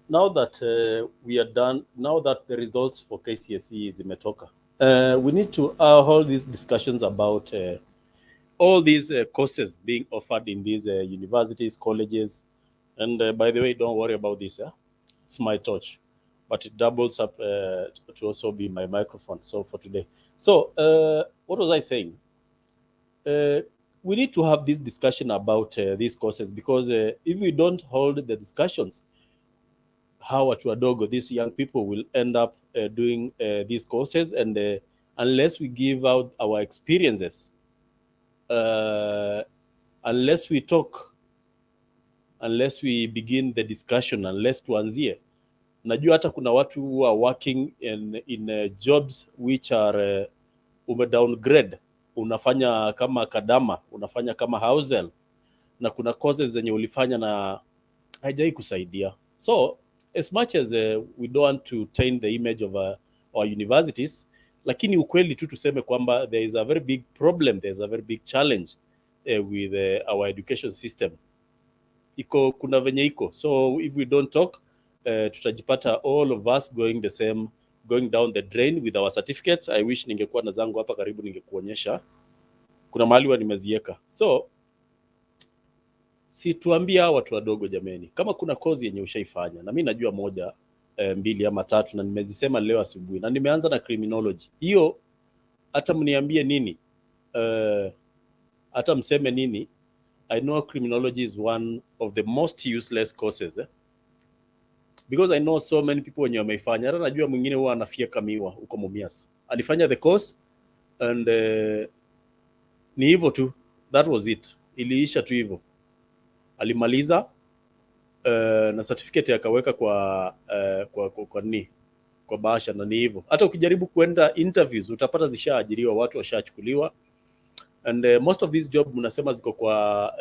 now that we are done, now that the results for KCSE zimetoka, we need to hold these discussions about all these courses being offered in these universities, colleges. And by the way, don't worry about this. It's my torch, but it doubles up to also be my microphone. So for today. So what was I saying? We need to have this discussion about these courses, because if we don't hold the discussions, how watu wadogo, these young people, will end up doing these courses, and unless we give out our experiences, unless we talk, unless we begin the discussion, unless tuanzie. Najua hata kuna watu who are working in jobs which are downgrade, unafanya kama kadama, unafanya kama housel, na kuna courses zenye ulifanya na haijai kusaidia. So as much as we don't want to taint the image of our universities, lakini ukweli tu tuseme kwamba there is a very big problem, there is a very big challenge with our education system. Iko kuna venye iko, so if we don't talk, tutajipata all of us going the same, going down the drain with our certificates. I wish ningekuwa na zangu hapa karibu, ningekuonyesha. Kuna mahali nimeziweka. So si tuambie hao watu wadogo, jameni, kama kuna kozi yenye ushaifanya, na mimi najua moja, mbili ama tatu, na nimezisema leo asubuhi, na nimeanza na criminology. Hiyo hata mniambie nini, hata mseme nini, I know criminology is one of the most useless courses, because I know so many people wenye wameifanya. Hata najua mwingine huwa anafia miwa huko Mumias, alifanya the course and ni hivyo tu, that was it, iliisha tu hivyo. Alimaliza na certificate akaweka kwa bahasha, na ni hivyo. Hata ukijaribu kwenda interviews utapata zishaajiriwa, watu washachukuliwa, and most of these job mnasema ziko kwa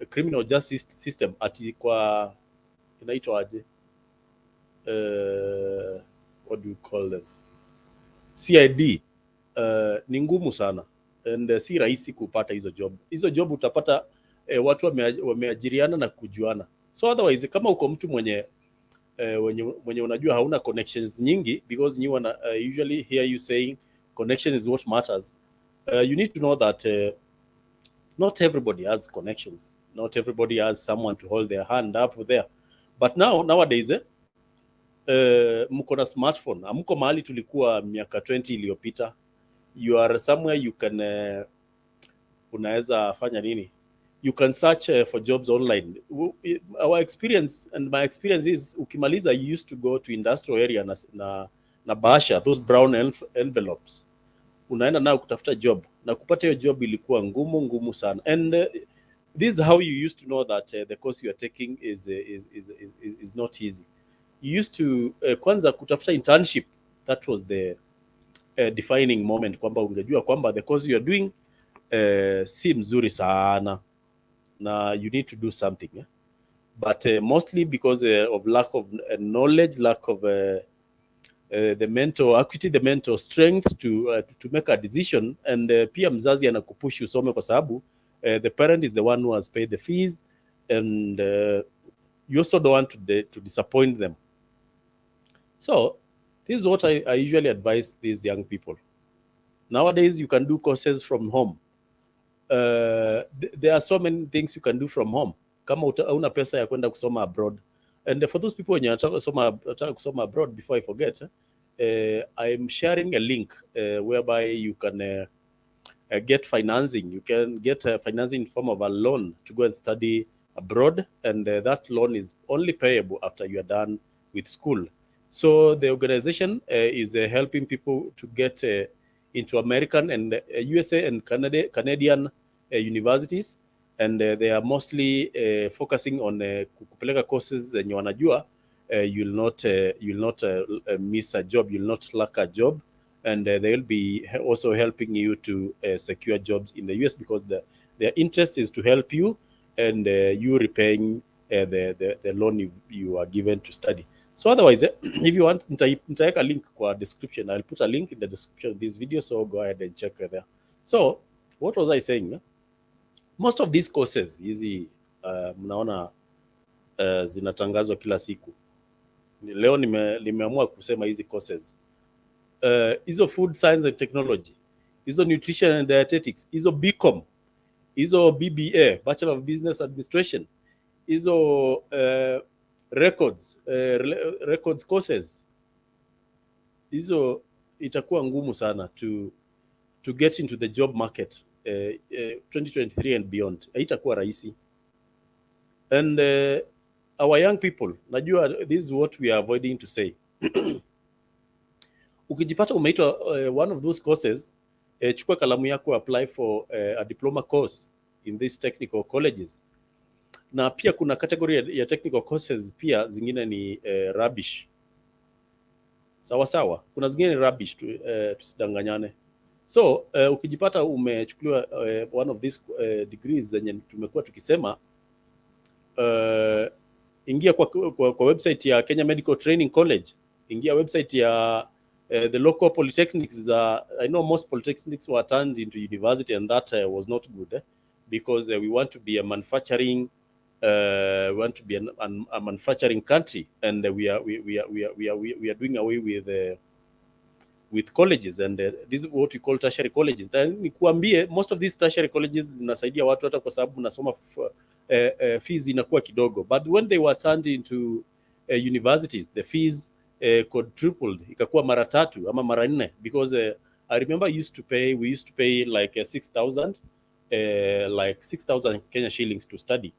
criminal justice system, ati kwa inaitwa aje, what do you call them, CID. Ni ngumu sana, and si rahisi kupata hizo job. Hizo job utapata watu wameajiriana na kujuana. So otherwise, kama uko mtu mwenye unajua hauna connections nyingi, because you usually hear you saying connection is what matters, you need to know that not everybody has connections, not everybody has someone to hold their hand up there. But nowadays mko na smartphone, amko mahali tulikuwa miaka 20 iliyopita. You are somewhere, you can unaweza fanya nini, you can search for jobs online. Our experience, and my experience is, ukimaliza, you used to go to industrial area na bahasha, those brown envelopes, unaenda nao kutafuta job, na kupata hiyo job ilikuwa ngumu sana. And this is how you used to know that the course you are taking is not easy. You used to kwanza kutafuta internship. That was the defining moment, kwamba ungejua kwamba the course you are doing si mzuri sana, na you need to do something, but mostly because of lack of knowledge, lack of the mental acuity, the mental strength to make a decision. And pia mzazi anakupush usome kwa sababu the parent is the one who has paid the fees, and you also don't want to disappoint them. So this is what I usually advise these young people. Nowadays, you can do courses from home. There are so many things you can do from home. Kama una pesa ya kwenda kusoma abroad. And for those people when you wanataka kusoma abroad, before I forget, I'm sharing a link whereby you can get financing. You can get financing in form of a loan to go and study abroad, and that loan is only payable after you are done with school. So the organization is helping people to get into American and USA and Canadian universities, and they are mostly focusing on kupeleka courses zenye wanajua you'll not miss a job, you'll not lack a job, and they'll be also helping you to secure jobs in the US, because their interest is to help you, and you repaying the loan you are given to study. So otherwise, if you want, nitaweka link kwa description. I'll put a link in the description of this video, so go ahead and check there. So what was I saying? Most of these courses hizi mnaona zinatangazwa kila siku. Leo nimeamua kusema hizi courses. Hizo food science and technology, hizo nutrition and dietetics, hizo BCom, hizo BBA, Bachelor of Business Administration, hizo records courses, hizo itakuwa ngumu sana to get into the job market 2023 and beyond. Haitakuwa rahisi. And our young people, najua this is what we are avoiding to say. Ukijipata umeitwa one of those courses, chukua kalamu yako, apply for a diploma course in these technical colleges. Na pia kuna category ya technical courses pia zingine ni rubbish. Sawa, kuna zingine ni rubbish, tusidanganyane. So ukijipata umechukuliwa one of these degrees zenye tumekuwa tukisema, ingia kwa website ya Kenya Medical Training College, ingia website ya the local polytechnics. I know most polytechnics were turned into university, and that was not good, because we want to be a manufacturing a manufacturing country, and we are doing away with colleges, and this is what we call tertiary colleges. Na nikuambie, most of these tertiary colleges zinasaidia watu hata kwa sababu nasoma fees inakuwa kidogo, but when they were turned into universities, the fees quadrupled, ikakuwa mara 3 ama mara 4, because I remember we used to pay like 6,000 Kenya shillings to study.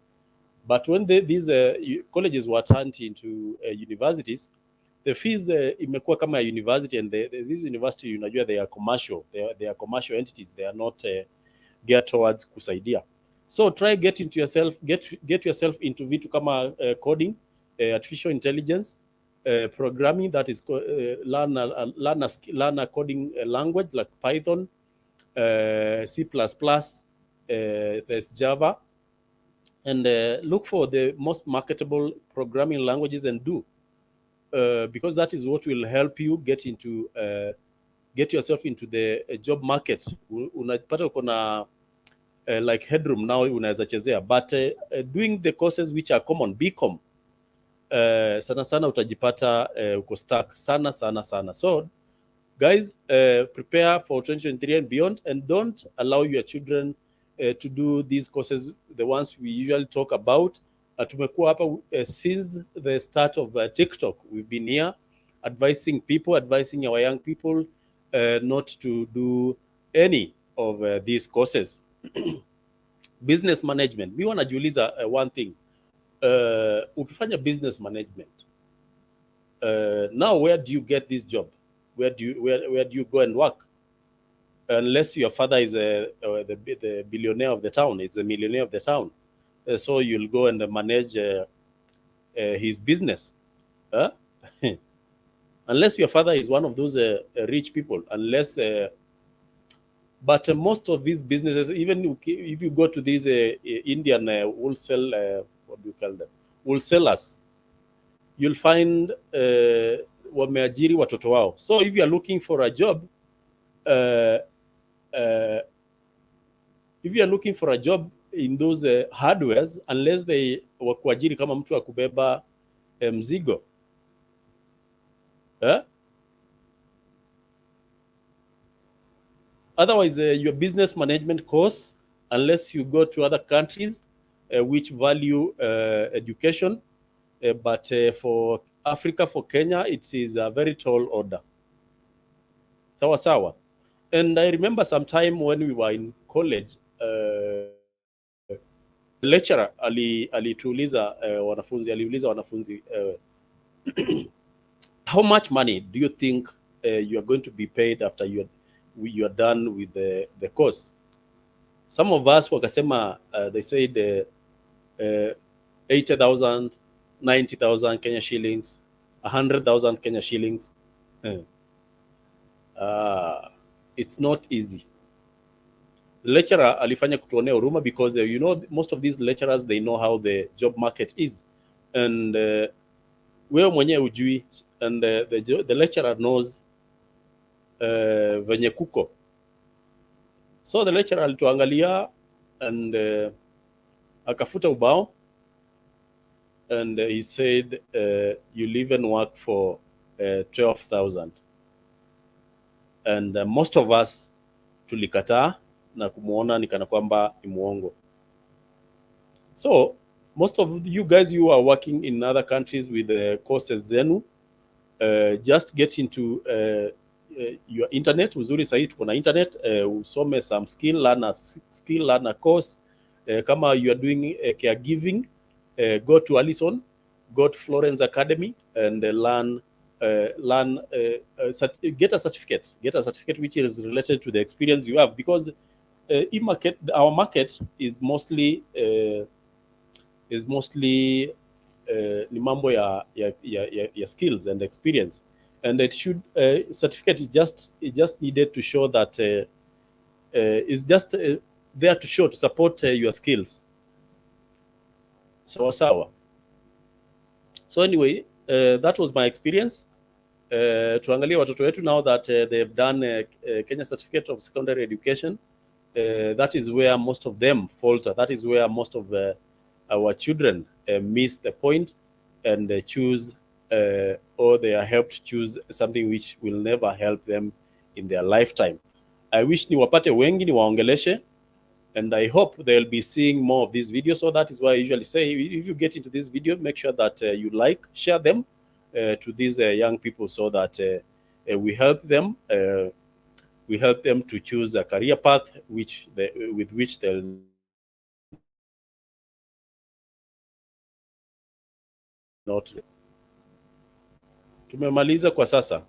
But when these colleges were turned into universities, the fees imekuwa kama university, and this university, unajua, they are commercial, they are commercial entities, they are not geared towards kusaidia. So try get yourself into vitu kama coding, artificial intelligence, programming, that is learn a coding language like Python, C++, there's Java, and look for the most marketable programming languages and do, because that is what will help you get yourself into the job market. Unapata uko na like headroom now, unaweza chezea, but doing the courses which are common, BCom, sana utajipata uko stuck sana. So guys, prepare for 2023 and beyond, and don't allow your children to do these courses, the ones we usually talk about. Tumekuwa hapa since the start of TikTok. We've been here advising our young people not to do any of these courses. Business management, mi wanajiuliza one thing, ukifanya business management, now where do you get this job? Where do you go and work? Unless your father is the billionaire of the town, is a millionaire of the town, so you'll go and manage his business. Unless your father is one of those rich people, but most of these businesses, even if you go to these Indian wholesale, what do you call them, wholesalers, you'll find wameajiri watoto wao. So if you are looking for a job, in those hardwares, unless they wakuajiri kama mtu wa kubeba mzigo, otherwise your business management course, unless you go to other countries which value education, but for Africa, for Kenya, it is a very tall order. Sawa. And I remember some time when we were in college, lecturer aliuliza wanafunzi how much money do you think you are going to be paid after you are done with the course? Some of us wakasema, they said 80,000, 90,000 Kenya shillings, 100,000 Kenya shillings. It's not easy. The lecturer alifanya kutuonea huruma, because most of these lecturers, they know how the job market is, and wewe mwenyewe ujui, and the lecturer knows venye kuko. So the lecturer alituangalia and akafuta ubao, and he said, you live and work for 12,000. And most of us tulikataa na kumuona ni kana kwamba ni muongo. So most of you guys, you are working in other countries with courses zenu, just get into your internet. Uzuri sahi tuko na internet, usome some skill, learn a course. Kama you are doing caregiving, go to Allison, go to Florence Academy, and get a certificate. Get a certificate which is related to the experience you have, because our market is mostly ni mambo ya skills and experience, and it should certificate is just needed to show that is just there to show, to support your skills. Sawa. So anyway, that was my experience. Tuangalie watoto wetu now that they've done Kenya Certificate of Secondary Education. That is where most of them falter. That is where most of our children miss the point and choose or they are helped choose something which will never help them in their lifetime. I wish niwapate wengi, niwaongeleshe, and I hope they'll be seeing more of these videos. So that is why I usually say, if you get into this video, make sure that you like, share them to these young people, so that we help them. We help them to choose a career path with which they'll not. Tumemaliza kwa sasa.